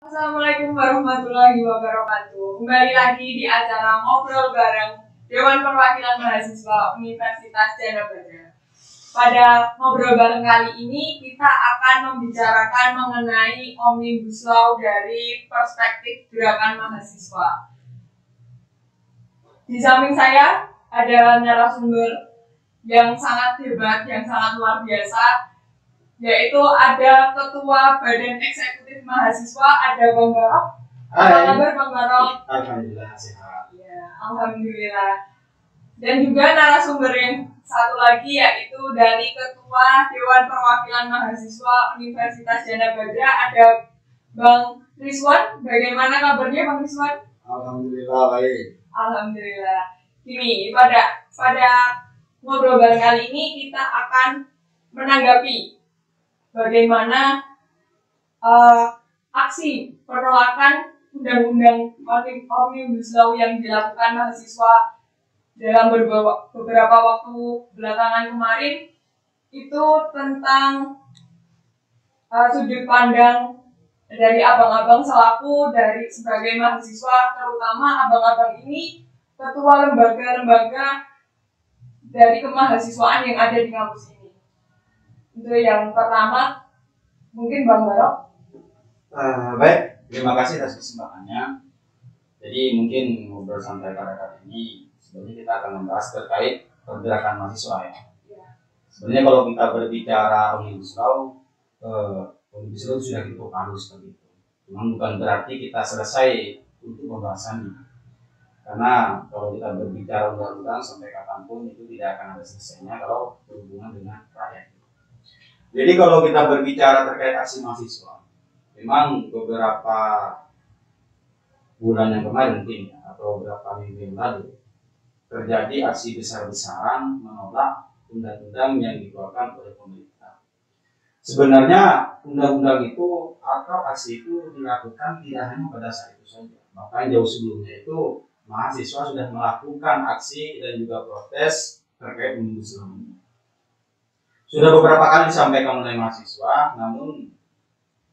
Assalamualaikum warahmatullahi wabarakatuh. Kembali lagi di acara ngobrol bareng Dewan Perwakilan Mahasiswa Universitas Gadjah Mada. Pada ngobrol bareng kali ini kita akan membicarakan mengenai Omnibus Law dari perspektif gerakan mahasiswa. Di samping saya ada narasumber yang sangat hebat, yang sangat luar biasa, yaitu ada Ketua Badan Eksekutif Mahasiswa, ada Bang Barok. Apa kabar Bang Barok? Alhamdulillah sehat. Ya, alhamdulillah. Dan juga narasumber yang satu lagi yaitu dari Ketua Dewan Perwakilan Mahasiswa Universitas Gadjah Mada, ada Bang Rizwan. Bagaimana kabarnya Bang Rizwan? Alhamdulillah baik. Alhamdulillah. Ini pada ngobrol bareng kali ini kita akan menanggapi bagaimana aksi penolakan Undang-Undang Omnibus Law yang dilakukan mahasiswa dalam beberapa waktu belakangan kemarin, itu tentang sudut pandang dari abang-abang selaku dari sebagai mahasiswa, terutama abang-abang ini ketua lembaga-lembaga dari kemahasiswaan yang ada di kampus ini. Itu yang pertama, mungkin Bang Barok. Baik, terima kasih atas kesempatannya. Jadi mungkin ngobrol santai pada kali ini sebenarnya kita akan membahas terkait pergerakan mahasiswa ya. Sebenarnya kalau kita berbicara Omnibus Law, Omnibus Law sudah cukup halus seperti itu. Memang bukan berarti kita selesai untuk pembahasannya. Karena kalau kita berbicara undang-undang sampai kapanpun itu tidak akan ada selesainya kalau berhubungan dengan rakyat. Jadi kalau kita berbicara terkait aksi mahasiswa, memang beberapa bulan yang kemarin mungkin atau beberapa minggu yang lalu terjadi aksi besar-besaran menolak undang-undang yang dikeluarkan oleh pemerintah. Sebenarnya undang-undang itu atau aksi itu dilakukan tidak hanya pada saat itu saja, bahkan jauh sebelumnya itu mahasiswa sudah melakukan aksi dan juga protes terkait Omnibus Law ini. Sudah beberapa kali disampaikan oleh mahasiswa, namun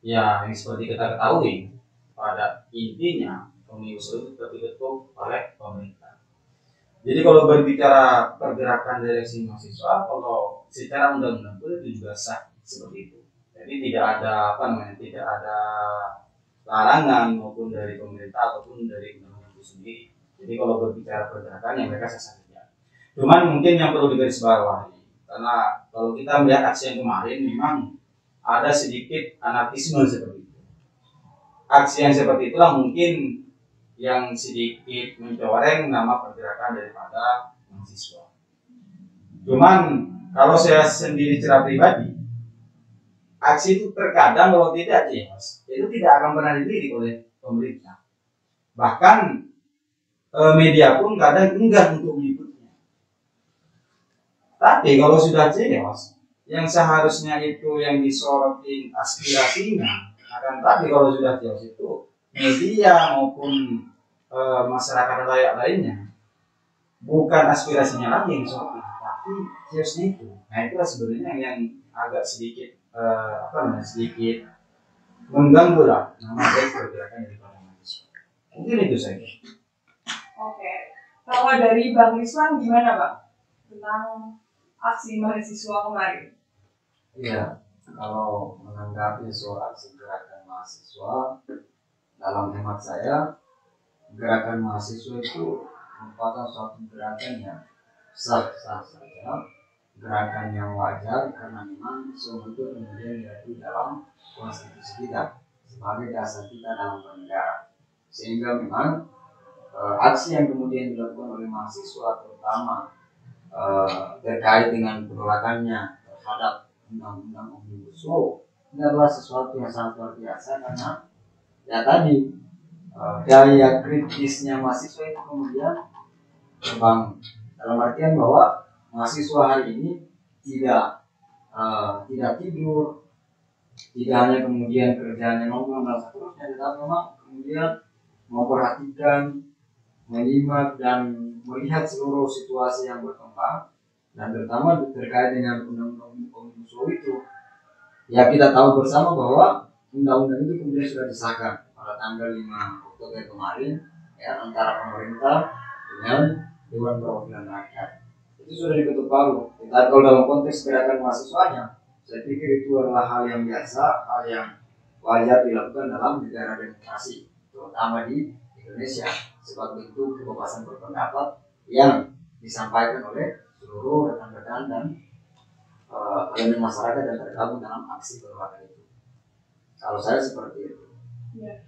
ya yang seperti kita ketahui pada intinya Omnibus Law itu diketuk oleh pemerintah. Jadi kalau berbicara pergerakan dari aksi mahasiswa, kalau secara undang-undang itu juga sah seperti itu. Jadi tidak ada tidak ada larangan maupun dari pemerintah ataupun dari undang-undang itu sendiri. Jadi kalau berbicara pergerakan yang mereka sah saja. Cuman mungkin yang perlu digarisbawahi, karena kalau kita melihat aksi yang kemarin memang ada sedikit anarkisme seperti itu. Aksi yang seperti itulah mungkin yang sedikit mencoreng nama pergerakan daripada mahasiswa. Cuman kalau saya sendiri secara pribadi, aksi itu terkadang kalau tidak jelas, itu tidak akan pernah dilirik oleh pemerintah. Bahkan media pun kadang enggan untuk mengikutnya. Tapi kalau sudah jelas, yang seharusnya itu yang disorotin aspirasinya, akan tapi kalau sudah jelas itu media maupun masyarakat layak lainnya bukan aspirasinya lagi yang disoroti, tapi jelasnya itu. Nah itulah sebenarnya yang agak sedikit sedikit mengganggu lah nama baik pergerakan daripada mahasiswa. Mungkin itu saja. Oke, kalau dari Bang Rizwan gimana Bang tentang aksi mahasiswa kemarin? Iya, kalau menanggapi soal aksi gerakan mahasiswa, dalam hemat saya, gerakan mahasiswa itu merupakan suatu gerakan yang sah-sah saja, gerakan yang wajar karena memang semua itu kemudian diatur dalam konstitusi kita sebagai dasar kita dalam bernegara. Sehingga memang aksi yang kemudian dilakukan oleh mahasiswa terutama terkait dengan penolakannya terhadap undang-undang Omnibus Law ini adalah sesuatu yang sangat luar biasa karena ya tadi daya kritisnya mahasiswa itu kemudian terbang dalam artian bahwa mahasiswa hari ini tidak tidur, tidak hanya kemudian kerjanya nongkrong dan seterusnya, tetapi memang kemudian memperhatikan, menyimak dan melihat seluruh situasi yang berkembang dan terutama terkait dengan undang-undang Omnibus Law itu. Ya kita tahu bersama bahwa undang-undang itu kemudian sudah disahkan pada tanggal 5 Oktober kemarin ya, antara pemerintah dengan Dewan Perwakilan Rakyat. Itu sudah diketuk palu. Tapi kalau dalam konteks gerakan mahasiswanya, saya pikir itu adalah hal yang biasa, hal yang wajar dilakukan dalam negara demokrasi, terutama di Indonesia, sebagai bentuk kebebasan berpendapat yang disampaikan oleh seluruh rekan-rekan dan elemen masyarakat yang tergabung dalam aksi penolakan itu. Kalau saya seperti itu. Ya.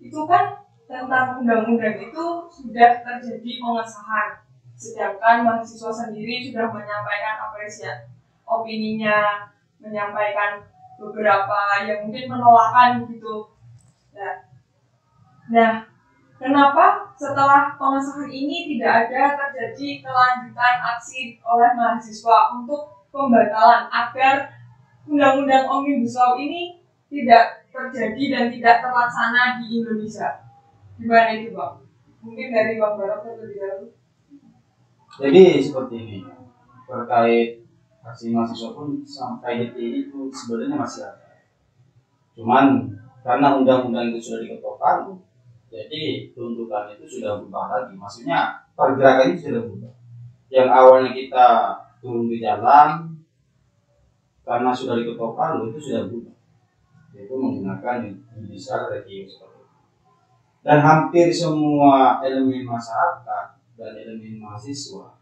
Itu kan tentang undang-undang itu sudah terjadi pengesahan, sedangkan mahasiswa sendiri sudah menyampaikan apresiasi opininya, menyampaikan beberapa yang mungkin penolakan gitu. Nah, kenapa setelah pengesahan ini tidak ada terjadi kelanjutan aksi oleh mahasiswa untuk pembatalan agar undang-undang Omnibus Law ini tidak terjadi dan tidak terlaksana di Indonesia? Gimana itu, Bang? Mungkin dari Bang Barok terlebih dahulu. Jadi seperti ini, terkait aksi mahasiswa pun sampai detik ini itu sebenarnya masih ada. Cuman karena undang-undang itu sudah diketok palu, jadi tuntutan itu sudah berubah lagi. Maksudnya pergerakan itu sudah berubah. Yang awalnya kita turun ke jalan karena sudah diketok palu itu sudah berubah. Yaitu menggunakan judicial review seperti itu. Dan hampir semua elemen masyarakat dan elemen mahasiswa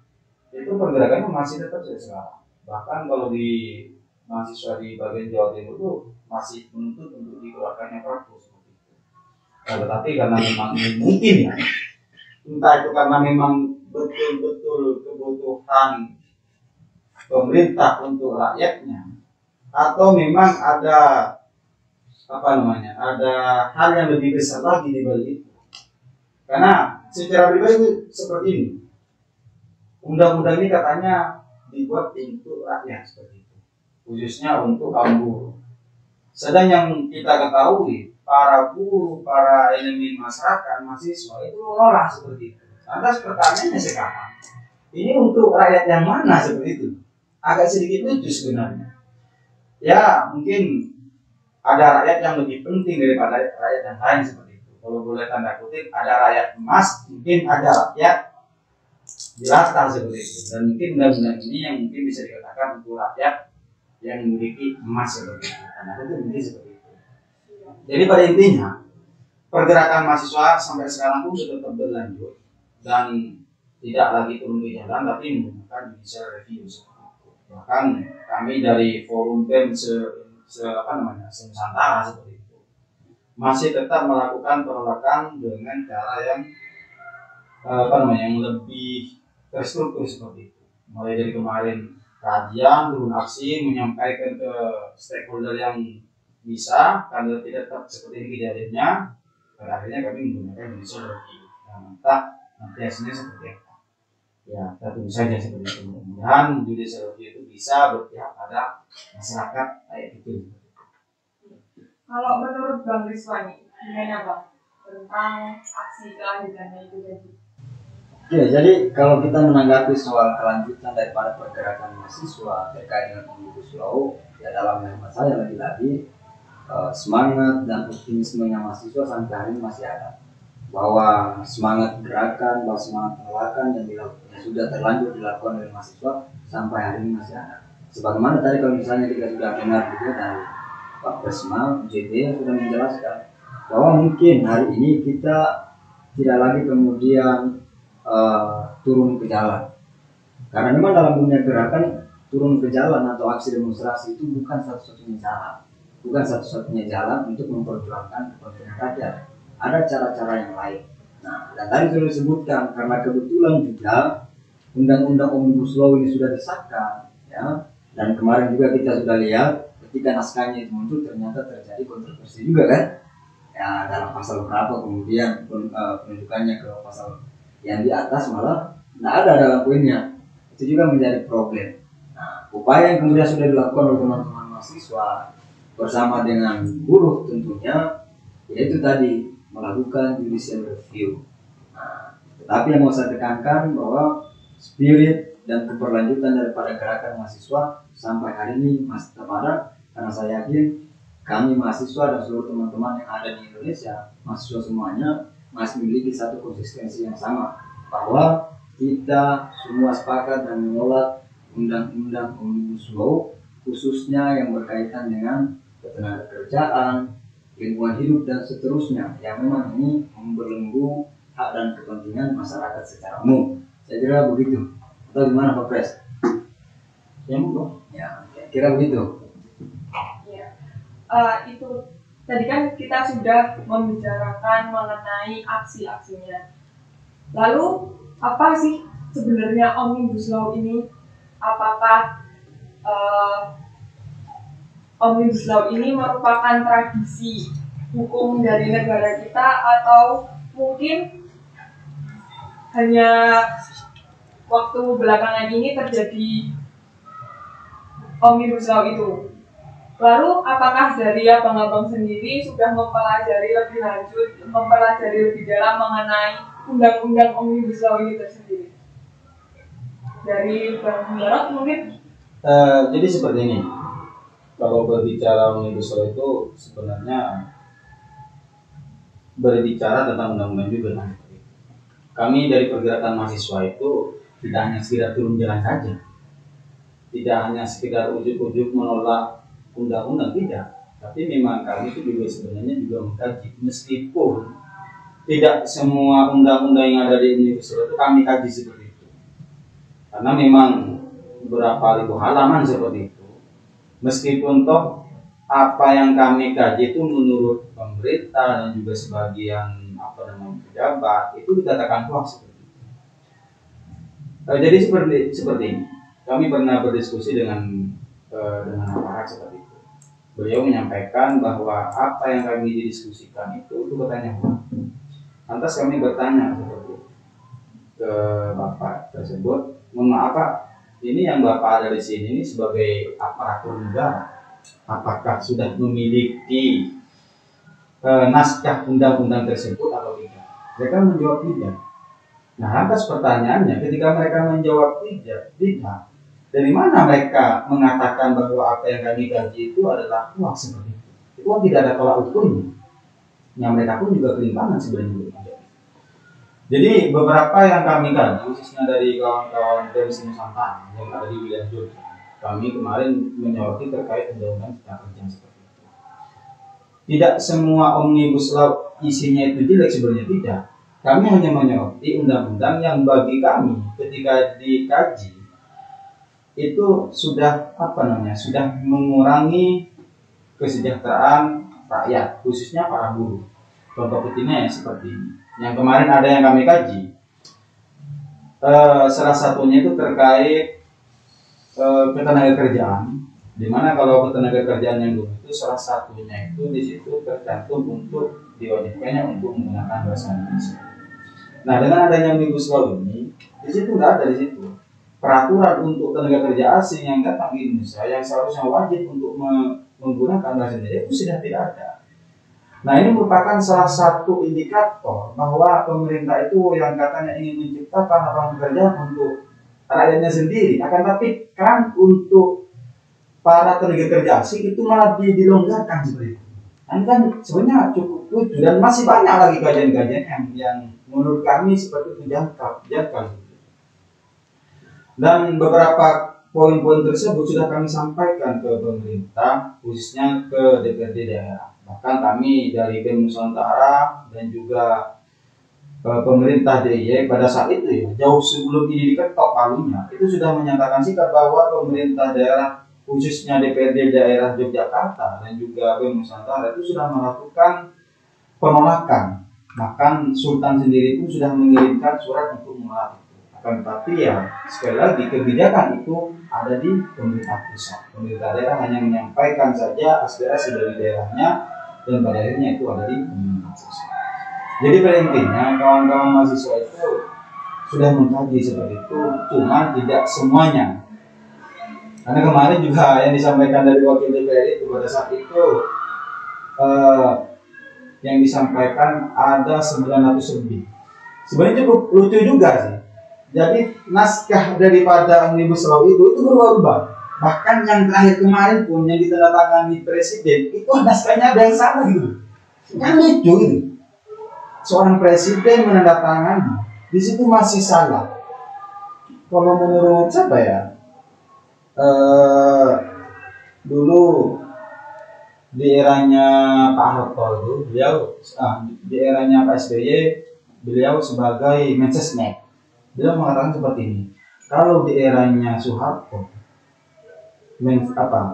itu pergerakannya masih tetap sekarang. Bahkan kalau di mahasiswa di bagian Jawa Timur itu masih menuntut untuk dikeluarkannya Perpu seperti itu. Nah, tetapi karena memang mungkin ya, entah itu karena memang betul-betul kebutuhan pemerintah untuk rakyatnya, atau memang ada ada hal yang lebih besar lagi di balik itu. Karena secara pribadi itu seperti ini. Undang-undang ini katanya dibuat untuk rakyat seperti itu, khususnya untuk kaum buruh. Sedang yang kita ketahui, para buruh, para elemen masyarakat, mahasiswa itu menolak seperti itu. Lantas pertanyaannya sekarang, ini untuk rakyat yang mana seperti itu? Agak sedikit lucu sebenarnya. Ya mungkin ada rakyat yang lebih penting daripada rakyat yang lain seperti itu. Kalau boleh tanda kutip, ada rakyat emas, mungkin ada rakyat jelata seperti itu. Dan mungkin undang-undang ini yang mungkin bisa dikatakan untuk rakyat yang memiliki emas seperti itu. Karena itu mungkin seperti itu. Jadi pada intinya, pergerakan mahasiswa sampai sekarang pun sudah tetap berlanjut dan tidak lagi turun ke jalan, tapi menggunakan judicial review seperti itu. Bahkan kami dari forum BEM Nusantara seperti itu masih tetap melakukan penolakan dengan cara yang yang lebih terstruktur seperti itu. Mulai dari kemarin kajian, turun aksi, menyampaikan ke stakeholder yang bisa, kalau tidak tetap seperti ini kejadiannya, pada akhirnya kami menggunakan judicial review. Dan nanti hasilnya seperti apa? Ya, kita tunggu saja seperti itu. Mudah-mudahan judicial review itu bisa berpihak pada masyarakat kayak gitu. Kalau menurut Bang Rizwani, gimana Bang tentang aksi kelanjutannya itu tadi? Ya, jadi kalau kita menanggapi soal kelanjutan daripada pergerakan mahasiswa terkait dengan Omnibus Law, ya dalam hemat saya lagi-lagi semangat dan optimismenya mahasiswa sampai hari ini masih ada. Bahwa semangat gerakan, bahwa semangat penolakan yang sudah terlanjur dilakukan oleh mahasiswa sampai hari ini masih ada. Sebagaimana tadi kalau misalnya kita sudah dengar juga dari Pak Presma, JT sudah menjelaskan bahwa mungkin hari ini kita tidak lagi kemudian turun ke jalan. Karena memang dalam dunia gerakan turun ke jalan atau aksi demonstrasi itu bukan satu-satunya cara. Bukan satu-satunya jalan untuk memperjuangkan kepentingan rakyat. Ada cara-cara yang lain. Nah, dan tadi sudah disebutkan karena kebetulan juga Undang-Undang Omnibus Law ini sudah disahkan, ya. Dan kemarin juga kita sudah lihat ketika naskahnya itu muncul ternyata terjadi kontroversi juga kan. Ya, dalam pasal berapa kemudian penunjukannya ke pasal yang di atas malah tidak ada dalam poinnya. Itu juga menjadi problem. Nah, upaya yang kemudian sudah dilakukan oleh teman-teman mahasiswa bersama dengan buruh tentunya, yaitu tadi melakukan judicial review. Nah, tetapi yang mau saya tekankan bahwa spirit dan keberlanjutan daripada gerakan mahasiswa sampai hari ini masih tetap ada, karena saya yakin kami mahasiswa dan seluruh teman-teman yang ada di Indonesia, mahasiswa semuanya masih memiliki satu konsistensi yang sama, bahwa kita semua sepakat dan menolak undang-undang Omnibus Law, khususnya yang berkaitan dengan ketenagakerjaan, lingkungan hidup dan seterusnya, yang memang ini membelenggu hak dan kepentingan masyarakat secara umum. Saya kira begitu. Atau gimana Pak Pres? Ya monggo. Ya, kira begitu. Ya. Itu tadi kan kita sudah membicarakan mengenai aksi-aksinya. Lalu apa sih sebenarnya Omnibus Law ini? Apakah Omnibus Law ini merupakan tradisi hukum dari negara kita, atau mungkin hanya waktu belakangan ini terjadi Omnibus Law itu? Lalu apakah dari abang-abang sendiri sudah mempelajari lebih lanjut, mempelajari lebih dalam mengenai undang-undang Omnibus Law ini tersendiri? Dari Bang Jarod mungkin? Jadi seperti ini. Kalau berbicara Omnibus Law itu sebenarnya berbicara tentang undang-undang juga kan. Kami dari pergerakan mahasiswa itu tidak hanya sekedar turun jalan saja, tidak hanya sekedar ujuk-ujuk menolak undang-undang, tidak, tapi memang kami itu juga sebenarnya juga mengkaji, meskipun tidak semua undang-undang yang ada di Omnibus Law itu kami kaji seperti itu, karena memang beberapa ribu halaman seperti itu. Meskipun toh apa yang kami kaji itu menurut pemerintah dan juga sebagian pejabat itu dikatakan hoax seperti itu. Jadi seperti ini. Kami pernah berdiskusi dengan aparat seperti itu. Beliau menyampaikan bahwa apa yang kami didiskusikan itu katanya hoax. Lantas kami bertanya seperti itu ke bapak tersebut, mohon maaf Pak, ini yang bapak ada di sini ini sebagai aparatur negara, apakah sudah memiliki naskah undang-undang tersebut atau tidak? Mereka menjawab tidak. Nah, lantas pertanyaannya, ketika mereka menjawab tidak, dari mana mereka mengatakan bahwa apa yang kami kaji itu adalah hoax seperti itu? Itu kan tidak ada tolak ukurnya. Yang mereka pun juga kelimpangan sebenarnya. Jadi beberapa yang kami kaji, khususnya dari kawan-kawan dari Nusantara yang ada di wilayah Jogja, kami kemarin menyoroti terkait undang-undang cipta kerja seperti itu. Tidak semua Omnibus Law isinya itu jelek, sebenarnya tidak. Kami hanya menyoroti undang-undang yang bagi kami ketika dikaji itu sudah sudah mengurangi kesejahteraan rakyat, khususnya para buruh. Contoh kecilnya seperti ini. Yang kemarin ada yang kami kaji, salah satunya itu terkait ketenagakerjaan, dimana kalau ketenagakerjaan yang dulu itu salah satunya itu di situ tercantum untuk diwajibkannya untuk menggunakan bahasa Indonesia. Nah, dengan adanya Omnibus Law ini, di situ nggak ada di situ peraturan untuk tenaga kerja asing yang datang ke Indonesia yang seharusnya wajib untuk menggunakan bahasa Indonesia itu sudah tidak ada. Nah, ini merupakan salah satu indikator bahwa pemerintah itu yang katanya ingin menciptakan lapangan pekerjaan untuk rakyatnya sendiri, akan tapi kan untuk para tenaga kerja asing itu malah dilonggarkan seperti itu. Nah, ini kan sebenarnya cukup lucu dan masih banyak lagi kajian-kajian yang menurut kami seperti itu jangkau. Dan beberapa poin-poin tersebut sudah kami sampaikan ke pemerintah, khususnya ke DPRD daerah. Bahkan kami dari BEM Nusantara dan juga pemerintah DIY pada saat itu ya, jauh sebelum ini diketok palunya, itu sudah menyatakan sikap bahwa pemerintah daerah, khususnya DPRD daerah Yogyakarta dan juga BEM Nusantara itu sudah melakukan penolakan. Bahkan Sultan sendiri pun sudah mengirimkan surat untuk menolak itu. Akan tetapi ya, sekali lagi kebijakan itu ada di pemerintah pusat. Pemerintah daerah hanya menyampaikan saja aspirasi dari daerahnya, dan pada akhirnya itu ada di pemerintah pusat. Jadi pada intinya kawan-kawan mahasiswa itu sudah mengkaji seperti itu, cuma tidak semuanya. Karena kemarin juga yang disampaikan dari wakil DPR itu pada saat itu yang disampaikan ada 900 lebih. Sebenarnya cukup lucu juga sih. Jadi naskah daripada Omnibus Law itu berubah-ubah. Bahkan yang terakhir kemarin pun yang ditandatangani presiden itu naskahnya ada yang salah gitu. Kan lucu gitu. Seorang presiden menandatangani, di situ masih salah. Kalau menurut siapa ya? Dulu di eranya Pak Harto itu di eranya Pak SBY beliau sebagai Mensesnek, beliau mengatakan seperti ini, kalau di eranya Soeharto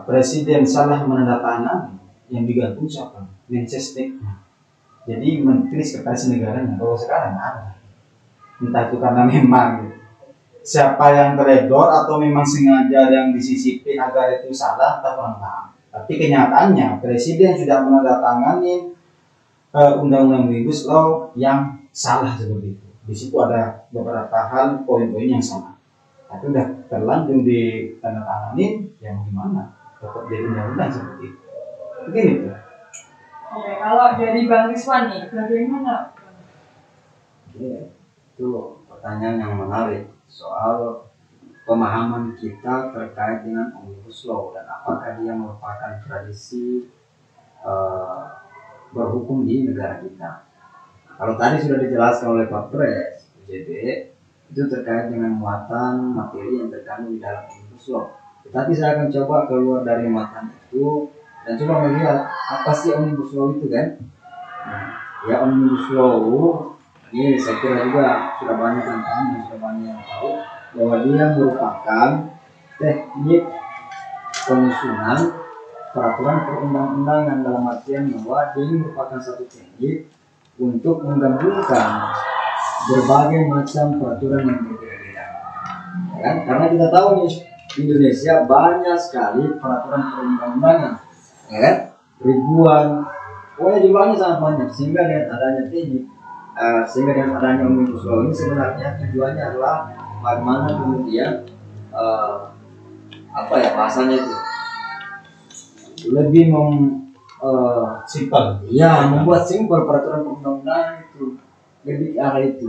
presiden salah menandatangani, yang digantung siapa? Mensesneknya, jadi menteri sekretaris negaranya. Kalau sekarang ada, entah itu karena memang siapa yang teledor atau memang sengaja yang disisipin agar itu salah, tak kurang paham. Tapi kenyataannya presiden sudah menandatangani undang-undang omnibus law yang salah seperti itu. Di situ ada beberapa hal, poin-poin yang sama. Tapi udah terlanjur ditandatangani, yang gimana? Tetap jadi undang-undang seperti itu. Begini tuh. Oke, kalau dari Bang Rizwan nih, bagaimana? Oke, itu pertanyaan yang menarik soal pemahaman kita terkait dengan Omnibus Law dan apakah dia merupakan tradisi berhukum di negara kita. Kalau tadi sudah dijelaskan oleh Pak Pres, UJB, itu terkait dengan muatan materi yang terkandung di dalam Omnibus Law. Tetapi saya akan coba keluar dari muatan itu dan coba melihat apa sih Omnibus Law itu kan. Ya, Omnibus Law ini saya kira juga sudah banyak yang tahu, sudah banyak yang tahu bahwa dia merupakan teknik penyusunan peraturan perundang-undangan, dalam artian bahwa dia merupakan satu teknik untuk menggabungkan berbagai macam peraturan yang berbeda-beda. Ya kan? Karena kita tahu nih, di Indonesia banyak sekali peraturan perundang-undangan, ya kan? Ribuan, pokoknya jumlahnya sangat banyak, sehingga dengan adanya teknik sehingga dengan adanya Omnibus Law ini sebenarnya tujuannya adalah bagaimana kemudian bahasanya itu lebih Simpel. ya, membuat simpel peraturan perundang-undangan itu, lebih ke arah itu.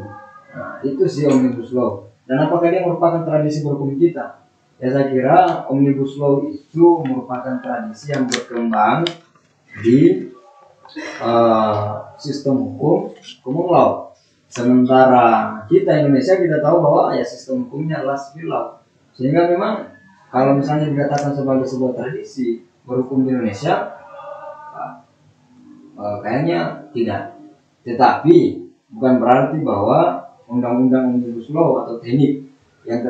Nah, itu sih Omnibus Law. Dan apakah dia merupakan tradisi berhukum kita? Ya, saya kira Omnibus Law itu merupakan tradisi yang berkembang di sistem hukum common law. Sementara kita Indonesia, kita tahu bahwa ya sistem hukumnya adalah civil law. Sehingga memang kalau misalnya dikatakan sebagai sebuah tradisi berhukum di Indonesia, kayaknya tidak. Tetapi bukan berarti bahwa undang-undang Omnibus Law atau teknik yang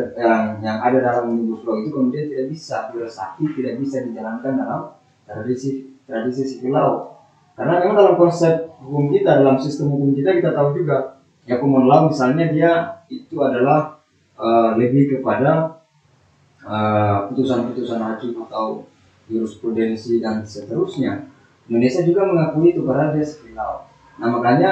ada dalam Omnibus Law itu kemudian tidak bisa diresapi, tidak bisa dijalankan dalam tradisi civil law. Karena memang dalam konsep hukum kita, dalam sistem hukum kita tahu juga ya, common law misalnya dia itu adalah lebih kepada putusan-putusan hakim atau jurisprudensi dan seterusnya. Indonesia juga mengakui itu karena dia civil law. Nah, makanya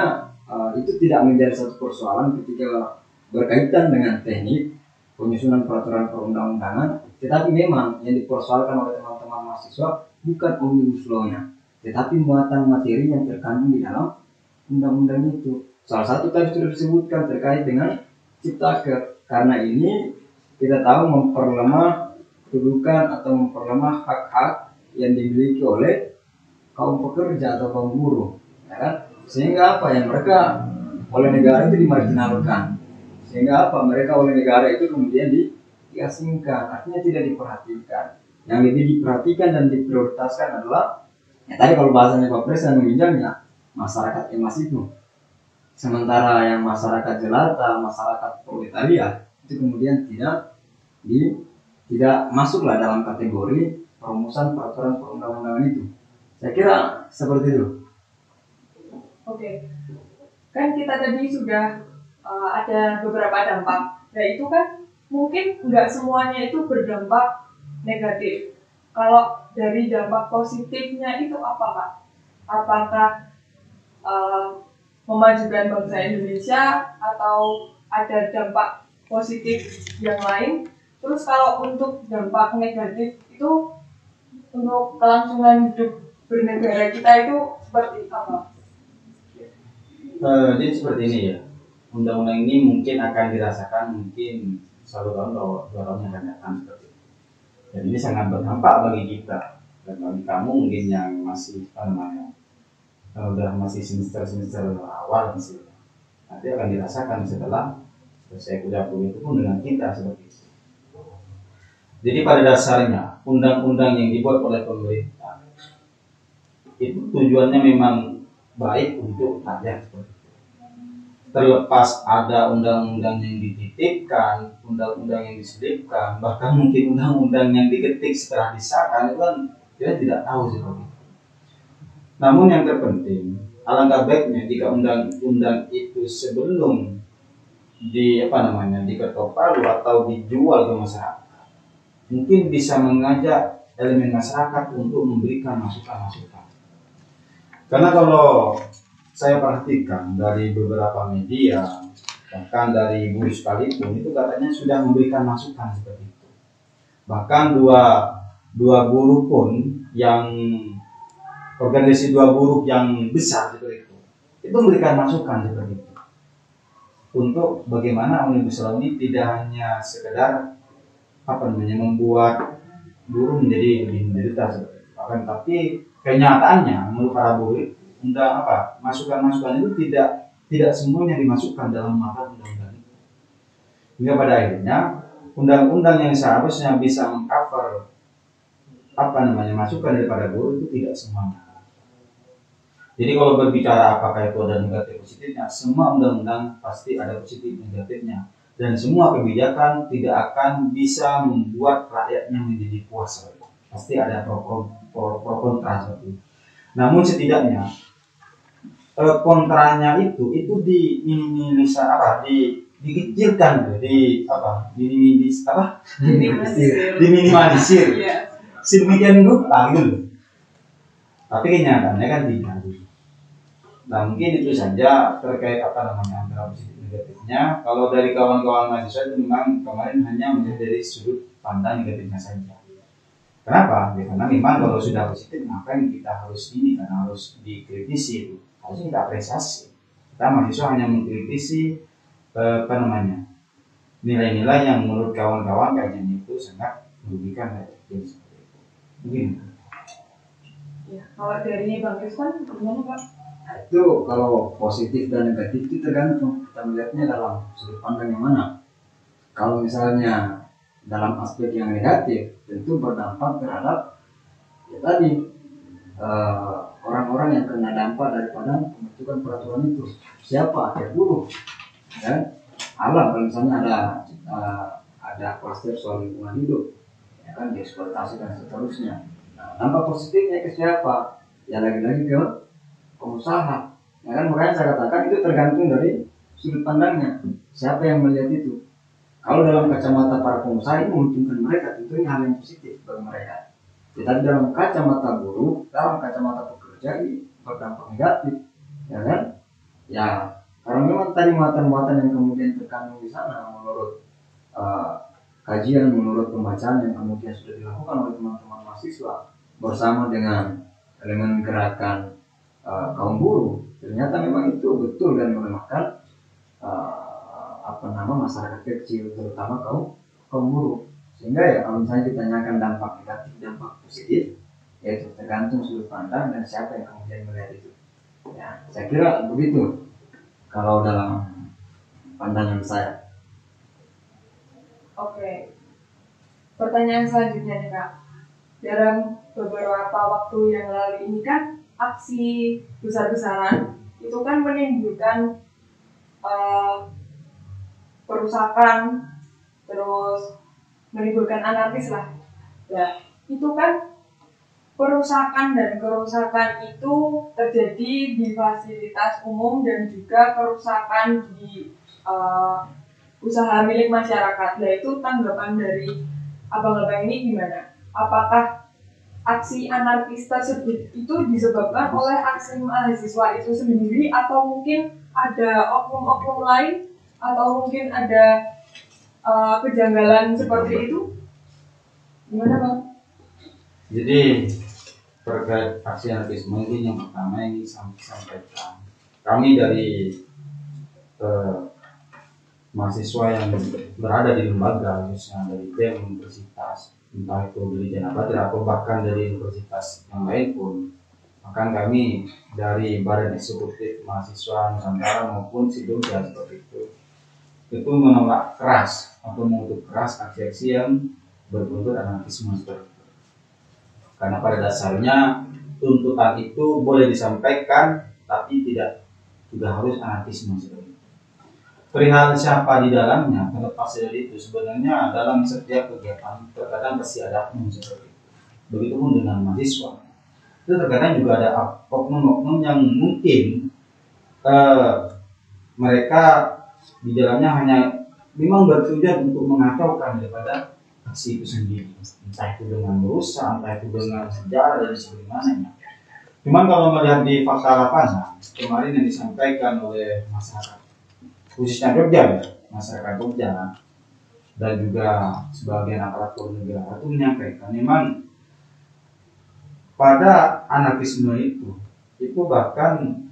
itu tidak menjadi satu persoalan ketika berkaitan dengan teknik penyusunan peraturan perundang-undangan. Tetapi memang yang dipersoalkan oleh teman-teman mahasiswa bukan Omnibus Law-nya, tetapi muatan materi yang terkandung di dalam undang-undang itu. Salah satu tadi sudah disebutkan terkait dengan Ciptaker. Karena ini kita tahu memperlemah kedudukan atau memperlemah hak-hak yang dimiliki oleh kaum pekerja atau kaum buruh, ya kan? Sehingga mereka oleh negara itu dimarginalkan. Sehingga mereka oleh negara itu kemudian diasingkan, artinya tidak diperhatikan. Yang lebih diperhatikan dan diprioritaskan adalah ya tadi kalau bahasanya Pak Pres yang meminjamnya masyarakat emas itu. Sementara yang masyarakat jelata, masyarakat proletariat itu kemudian tidak masuklah dalam kategori perumusan peraturan perundang-undangan itu. Saya kira seperti itu. Oke, kan kita tadi sudah ada beberapa dampak. Nah, itu kan mungkin nggak semuanya itu berdampak negatif. Kalau dari dampak positifnya itu apa, Pak? Apakah memajukan bangsa Indonesia atau ada dampak positif yang lain? Terus kalau untuk dampak negatif itu untuk kelangsungan hidup bernegara kita itu seperti apa? Jadi seperti ini ya. Undang-undang ini mungkin akan dirasakan mungkin 1 tahun atau 2 tahun yang akan datang seperti itu. Dan ini sangat berdampak bagi kita dan bagi kamu mungkin yang masih apa namanya, kalau udah masih semester awal misalnya, nanti akan dirasakan setelah selesai kuliah itu pun dengan kita seperti itu. Jadi pada dasarnya undang-undang yang dibuat oleh pemerintah itu tujuannya memang baik untuk rakyat. Terlepas ada undang-undang yang dititipkan, undang-undang yang diselipkan, bahkan mungkin undang-undang yang diketik setelah disahkan, itu kan kita tidak tahu seperti itu. Namun yang terpenting, alangkah baiknya jika undang-undang itu sebelum diketok palu atau dijual ke masyarakat, mungkin bisa mengajak elemen masyarakat untuk memberikan masukan-masukan. Karena kalau saya perhatikan dari beberapa media, bahkan dari buruh sekalipun, itu katanya sudah memberikan masukan seperti itu. Bahkan dua buruh pun yang organisasi dua buruh yang besar seperti itu memberikan masukan seperti itu. Untuk bagaimana Omnibus Law ini tidak hanya sekedar membuat buruh menjadi lebih menderita seperti itu. Tapi kenyataannya menurut para buruh masukan-masukan itu tidak semuanya dimasukkan dalam mata undang-undang itu. Hingga pada akhirnya undang-undang yang seharusnya bisa mengcover masukan daripada buruh itu tidak semuanya. Jadi kalau berbicara apakah itu ada negatif positifnya, semua undang-undang pasti ada positif negatifnya. Dan semua kebijakan tidak akan bisa membuat rakyatnya menjadi puas. Pasti ada pro kontra seperti itu. Namun setidaknya kontranya itu diminimalisir, diminimalisir. Sedemikian rupa gitu. Tapi kenyataannya kan tidak. Nah mungkin itu saja terkait antara positif negatifnya. Kalau dari kawan-kawan mahasiswa itu memang kemarin hanya melihat dari sudut pandang negatifnya saja. Kenapa? Ya, karena memang kalau sudah positif ngapain kita harus karena harus dikritisi, harusnya kita apresiasi. Kita mahasiswa hanya mengkritisi nilai-nilai yang menurut kawan-kawan kayaknya itu sangat merugikan rakyat seperti itu. Mungkin. Ya, kalau dari Bang Kristan gimana Pak? Nah, itu kalau positif dan negatif itu tergantung kita melihatnya dalam sudut pandang yang mana. Kalau misalnya dalam aspek yang negatif, tentu berdampak terhadap orang-orang yang kena dampak daripada pembentukan peraturan itu. Siapa? Ya buruh, kan? Kalau misalnya ada kluster soal lingkungan hidup, ya kan, dieksploitasi dan seterusnya. Nah, dampak positifnya ke siapa? Ya lagi-lagi ke pengusaha, ya kan. Makanya saya katakan itu tergantung dari sudut pandangnya, siapa yang melihat itu. Kalau dalam kacamata para pengusaha ini menguntungkan mereka, tentunya hal yang positif bagi mereka. Tetapi dalam kacamata buruh, dalam kacamata pekerja ini berdampak negatif, ya kan? Ya, karena memang tadi muatan-muatan yang kemudian terkandung di sana menurut kajian, menurut pembacaan yang kemudian sudah dilakukan oleh teman-teman mahasiswa bersama dengan elemen gerakan kaum buruh, ternyata memang itu betul dan melemahkan masyarakat kecil, terutama kaum buruh. Sehingga ya kalau misalnya ditanyakan dampak negatif, dampak positif, yaitu tergantung sudut pandang dan siapa yang kemudian melihat itu. Ya, saya kira begitu kalau dalam pandangan saya. Oke. Pertanyaan selanjutnya nih Kak. Dalam beberapa waktu yang lalu ini kan aksi besar-besaran itu kan menimbulkan perusakan, terus menimbulkan anarkis lah. Ya, itu kan perusakan dan kerusakan itu terjadi di fasilitas umum dan juga kerusakan di usaha milik masyarakat. Nah, itu tanggapan dari abang-abang ini gimana? Apakah aksi anarkis tersebut itu disebabkan oleh aksi mahasiswa itu sendiri, atau mungkin ada oknum-oknum lain, atau mungkin ada kejanggalan seperti itu? Gimana Bang? Jadi terkait aksi anarkisme ini, yang pertama yang disampaikan kami dari mahasiswa yang berada di lembaga, khususnya dari BEM Universitas entah itu dari Janabatir atau bahkan dari universitas yang lain pun. Bahkan kami dari Badan Eksekutif Mahasiswa Nusantara maupun Sidogja seperti itu menolak keras atau mengutuk keras aksi-aksi yang berbuntut anarkisme seperti itu. Karena pada dasarnya tuntutan itu boleh disampaikan, tapi tidak juga harus anarkisme seperti itu. Perihal siapa di dalamnya, terlepas dari itu, sebenarnya dalam setiap kegiatan terkadang pasti ada oknum seperti itu. Begitupun dengan mahasiswa. Itu terkadang juga ada oknum-oknum yang mungkin mereka di dalamnya hanya memang bertujuan untuk mengacaukan daripada aksi itu sendiri, entah itu dengan merusak, entah itu dengan sejarah dan sebagainya. Cuman kalau melihat di fakta lapangan kemarin yang disampaikan oleh masyarakat khususnya Jogja, ya, masyarakat Jogja dan juga sebagian aparatur negara itu menyampaikan memang pada anarkisme itu bahkan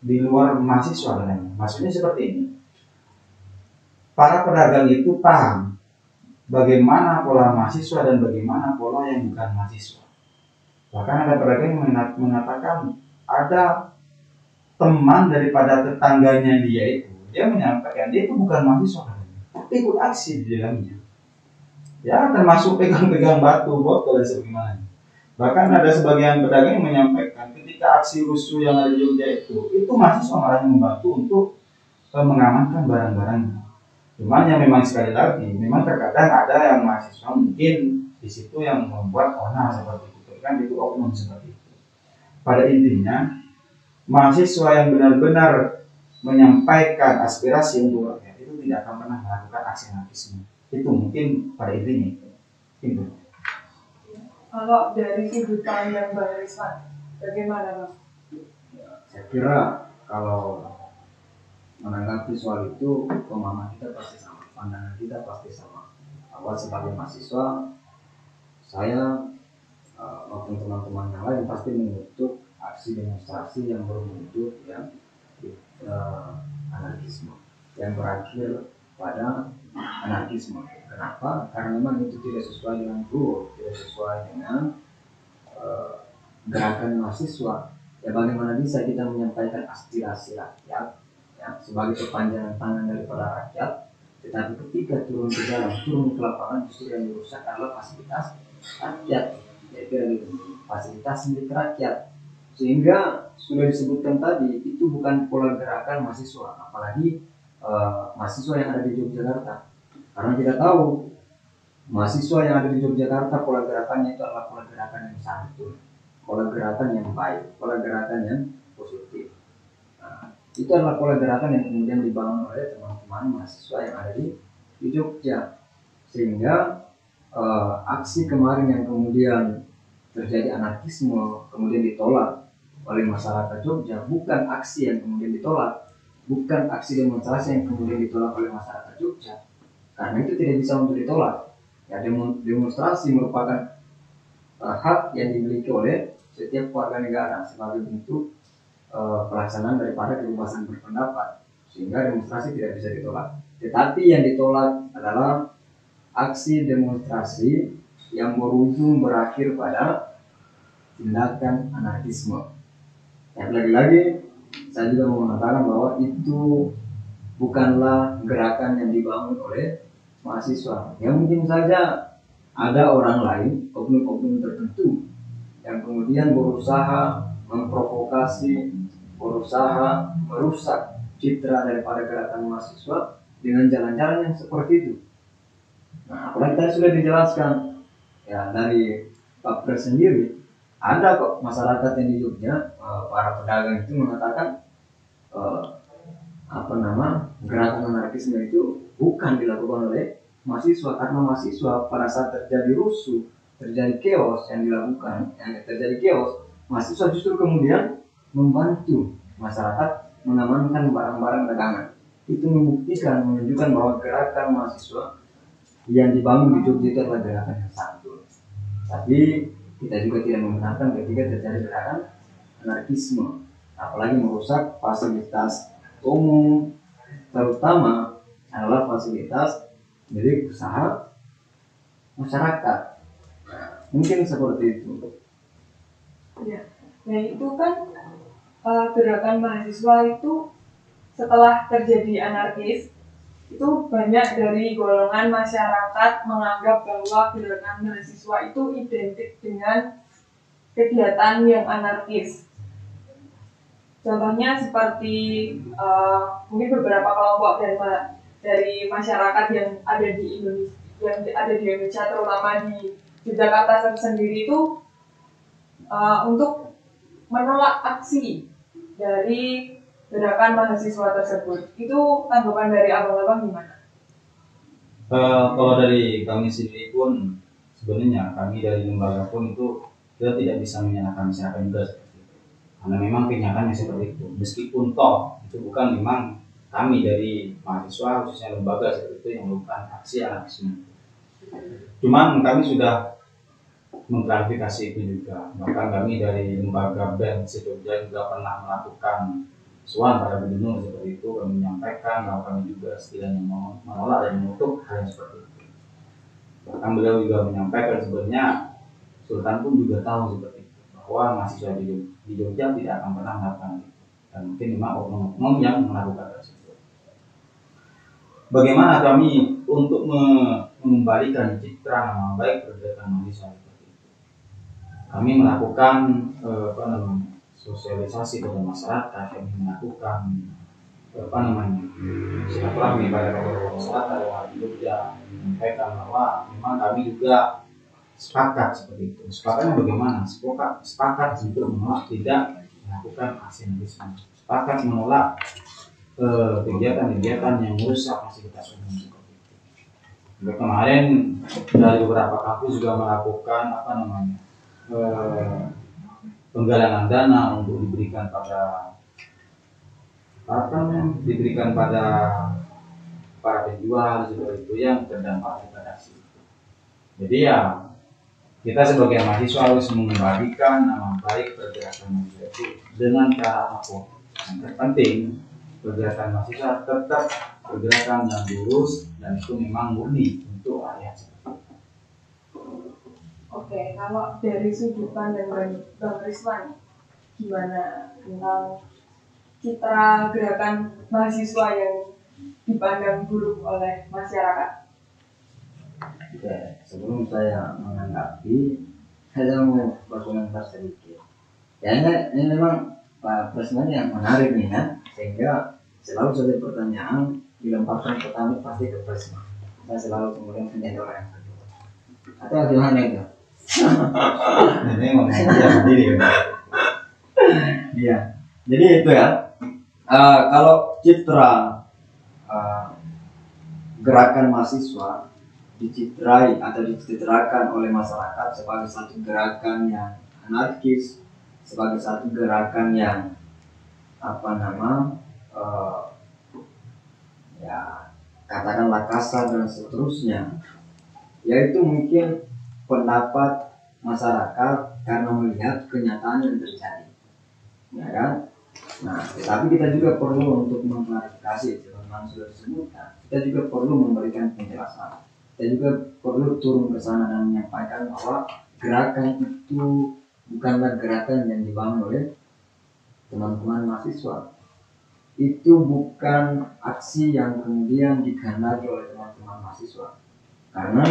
di luar mahasiswa katanya. Maksudnya seperti ini, para pedagang itu paham bagaimana pola mahasiswa dan bagaimana pola yang bukan mahasiswa. Bahkan ada pedagang yang mengatakan ada teman daripada tetangganya dia menyampaikan dia itu bukan mahasiswa katanya, tapi ikut aksi di dalamnya. Ya termasuk pegang-pegang batu, botol dan sebagainya. Bahkan ada sebagian pedagang yang menyampaikan ketika aksi rusuh yang ada di Jogja itu mahasiswa malah membantu untuk mengamankan barang-barangnya. Cuman yang memang sekali lagi, memang terkadang ada yang mahasiswa mungkin di situ yang membuat onar seperti itu, kan itu oknum seperti itu. Pada intinya, mahasiswa yang benar-benar menyampaikan aspirasi untuk rakyat itu tidak akan pernah melakukan aksi anarkisme. Itu mungkin pada intinya itu. Kalau dari sudut pandang Bang Risman, bagaimana Bang? Saya kira kalau menanggapi soal itu pemahaman kita pasti sama, pandangan kita pasti sama. Awal sebagai mahasiswa, saya maupun teman-teman yang lain pasti mengutuk aksi demonstrasi yang berbuntut ya anarkisme yang berakhir pada anarkisme. Kenapa? Karena memang itu tidak sesuai dengan rule, tidak sesuai dengan gerakan mahasiswa. Ya bagaimana bisa kita menyampaikan aspirasi rakyat ya, sebagai kepanjangan tangan daripada rakyat, tetapi ketika turun ke jalan, turun ke lapangan justru yang dirusak adalah fasilitas rakyat, yaitu fasilitas milik rakyat. Sehingga sudah disebutkan tadi itu bukan pola gerakan mahasiswa, apalagi mahasiswa yang ada di Yogyakarta. Karena kita tahu mahasiswa yang ada di Yogyakarta pola gerakannya itu adalah pola gerakan yang santun, pola gerakan yang baik, pola gerakan yang positif. Nah, itu adalah pola gerakan yang kemudian dibangun oleh teman-teman mahasiswa yang ada di Jogja. Sehingga aksi kemarin yang kemudian terjadi anarkisme kemudian ditolak oleh masyarakat Jogja bukan aksi yang kemudian ditolak, bukan aksi demonstrasi yang kemudian ditolak oleh masyarakat Jogja. Karena itu tidak bisa untuk ditolak. Ya, demonstrasi merupakan hak yang dimiliki oleh setiap warga negara sebagai bentuk pelaksanaan daripada kebebasan berpendapat, sehingga demonstrasi tidak bisa ditolak. Tetapi yang ditolak adalah aksi demonstrasi yang berujung berakhir pada tindakan anarkisme. Dan lagi-lagi saya juga mau mengatakan bahwa itu bukanlah gerakan yang dibangun oleh mahasiswa. Ya mungkin saja ada orang lain, oknum-oknum tertentu yang kemudian berusaha memprovokasi, berusaha merusak citra daripada gerakan mahasiswa dengan jalan-jalan yang seperti itu. Nah, apalagi tadi sudah dijelaskan ya dari Pak Pres sendiri, ada kok masyarakat yang di Jogja, para pedagang itu mengatakan gerakan anarkisme itu bukan dilakukan oleh mahasiswa, karena mahasiswa pada saat terjadi rusuh, terjadi chaos yang dilakukan, mahasiswa justru kemudian membantu masyarakat mengamankan barang-barang dagangan. Itu membuktikan, menunjukkan bahwa gerakan mahasiswa yang dibangun di Jogja itu adalah gerakan yang santun. Tapi kita juga tidak membenarkan ketika terjadi gerakan anarkisme, apalagi merusak fasilitas umum, terutama adalah fasilitas milik usaha masyarakat. Mungkin seperti itu. Ya, nah itu kan gerakan mahasiswa itu setelah terjadi anarkis, itu banyak dari golongan masyarakat menganggap bahwa gerakan mahasiswa itu identik dengan kegiatan yang anarkis. Contohnya seperti mungkin beberapa kelompok dari masyarakat yang ada di Indonesia, terutama di Jakarta sendiri itu untuk menolak aksi dari gerakan mahasiswa tersebut. Itu tanggapan dari abang-abang gimana? Kalau dari kami sendiri pun sebenarnya kami dari lembaga pun itu kita tidak bisa menyalahkan masyarakat juga seperti itu. Karena memang kenyataannya seperti itu. Meskipun toh itu bukan memang kami dari mahasiswa khususnya lembaga seperti itu yang melakukan aksi anarkisme. Cuman kami sudah mengklarifikasi itu juga. Bahkan kami dari lembaga BEM Jogja juga pernah melakukan soal pada gubernur seperti itu. Kami menyampaikan bahwa kami juga setidaknya menolak dan mengutuk hal yang seperti itu. Bahkan beliau juga menyampaikan sebenarnya Sultan pun juga tahu seperti itu, bahwa mahasiswa di Jogja tidak akan pernah melakukan itu, dan mungkin memang oknum-oknum yang melakukan tersebut. Bagaimana kami untuk mengembalikan citra nama baik pergerakan mahasiswa seperti itu? Kami melakukan sosialisasi kepada masyarakat, kami melakukan silaturahmi pada tokoh masyarakat yang di Jogja, menyampaikan bahwa memang kami juga sepakat seperti itu. Sepakatnya bagaimana? Sepakat untuk menolak tidak melakukan aksi anarkisme. Sepakat menolak kegiatan-kegiatan yang merusak fasilitas umum seperti itu. Kemarin dari beberapa kampus juga melakukan penggalangan dana untuk diberikan pada para penjual seperti itu yang terdampak pada aksi. Jadi ya kita sebagai mahasiswa harus mengembalikan nama baik pergerakan mahasiswa itu dengan cara apa? Yang terpenting pergerakan mahasiswa tetap pergerakan yang lurus dan itu memang murni untuk rakyat. Oke, kalau dari sudut pandang Bang Rizwan, gimana tentang citra gerakan mahasiswa yang dipandang buruk oleh masyarakat? Oke, sebelum saya menanggapi, saya mau berkomentar sedikit. Ya ini memang Pak Presiden yang menarik nih ya, sehingga selalu saja pertanyaan dilemparkan pertama pasti ke Presiden. Saya selalu kemudian menjadi orang yang kedua. Atau gimana itu? Ini ngomongnya sendiri ya. Iya. Jadi itu ya. Kalau citra gerakan mahasiswa dicitrai atau dicitrakan oleh masyarakat sebagai satu gerakan yang anarkis, sebagai satu gerakan yang ya katakanlah kasar dan seterusnya, yaitu mungkin pendapat masyarakat karena melihat kenyataan yang terjadi, ya kan? Nah, tetapi kita juga perlu untuk mengklarifikasi, sebagaimana sudah disebutkan, kita juga perlu memberikan penjelasan. Kita juga perlu turun ke sana dan menyampaikan bahwa gerakan itu bukanlah gerakan yang dibangun oleh teman-teman mahasiswa. Itu bukan aksi yang kemudian dikehendaki oleh teman-teman mahasiswa. Karena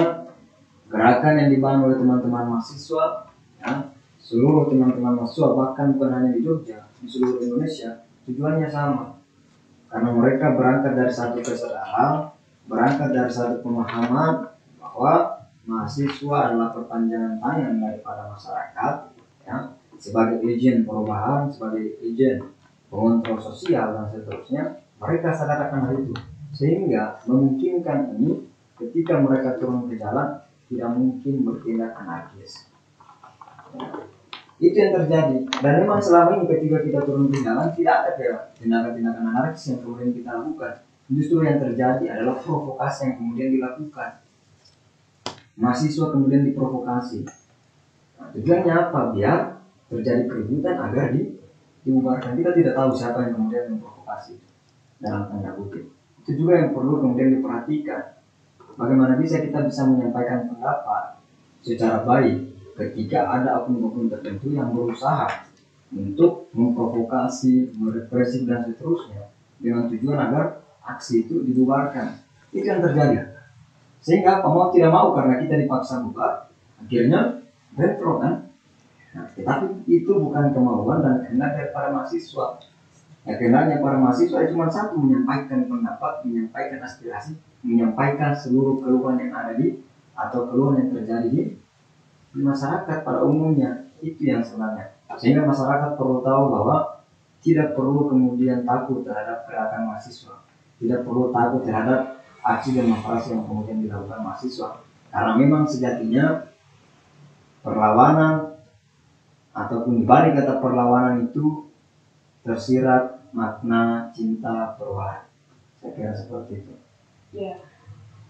gerakan yang dibangun oleh teman-teman mahasiswa, ya, seluruh teman-teman mahasiswa, bahkan bukan hanya di Jogja, di seluruh Indonesia, tujuannya sama. Karena mereka berangkat dari satu kesadaran, berangkat dari satu pemahaman bahwa mahasiswa adalah perpanjangan tangan daripada masyarakat, ya, sebagai agen perubahan, sebagai agen pengontrol sosial dan seterusnya. Mereka sadar akan hal itu, sehingga memungkinkan ini ketika mereka turun ke jalan tidak mungkin bertindak anarkis. Itu yang terjadi, dan memang selama ini ketika kita turun ke jalan tidak ada tindakan-tindakan anarkis yang kemudian kita lakukan. Justru yang terjadi adalah provokasi yang kemudian dilakukan. Mahasiswa kemudian diprovokasi. Nah, tujuannya apa? Biar terjadi keributan agar dibubarkan. Kita tidak tahu siapa yang kemudian memprovokasi dalam tanda kutip. Itu juga yang perlu kemudian diperhatikan. bagaimana bisa kita bisa menyampaikan pendapat secara baik ketika ada oknum-oknum tertentu yang berusaha untuk memprovokasi, merepresi dan seterusnya dengan tujuan agar aksi itu dibubarkan. Itu yang terjadi. Sehingga mau tidak mau karena kita dipaksa bubar, akhirnya bentrok kan. Nah, tetapi itu bukan kemauan dan kehendak daripada mahasiswa. Ya, kehendaknya para mahasiswa cuma satu, menyampaikan pendapat, menyampaikan aspirasi, menyampaikan seluruh keluhan yang ada di atau keluhan yang terjadi di masyarakat pada umumnya. Itu yang sebenarnya. Sehingga masyarakat perlu tahu bahwa tidak perlu kemudian takut terhadap gerakan mahasiswa, tidak perlu takut terhadap aksi demonstrasi yang kemudian dilakukan mahasiswa, karena memang sejatinya perlawanan ataupun dibalik kata perlawanan itu tersirat makna cinta perubahan. Saya kira seperti itu. Ya,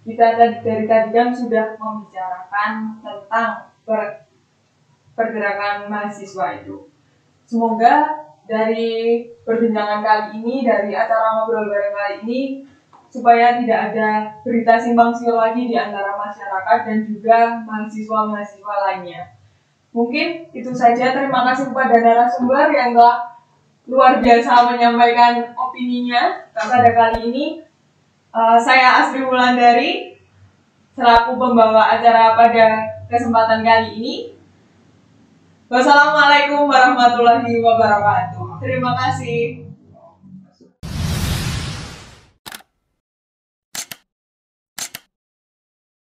kita dari tadi kan sudah membicarakan tentang pergerakan mahasiswa itu. Semoga dari perbincangan kali ini, dari acara ngobrol bareng kali ini, supaya tidak ada berita simpang siur lagi di antara masyarakat dan juga mahasiswa-mahasiswa lainnya. Mungkin itu saja. Terima kasih kepada narasumber yang telah luar biasa menyampaikan opininya pada kali ini. Saya Asri Wulandari selaku pembawa acara pada kesempatan kali ini. Wassalamualaikum warahmatullahi wabarakatuh. Terima kasih.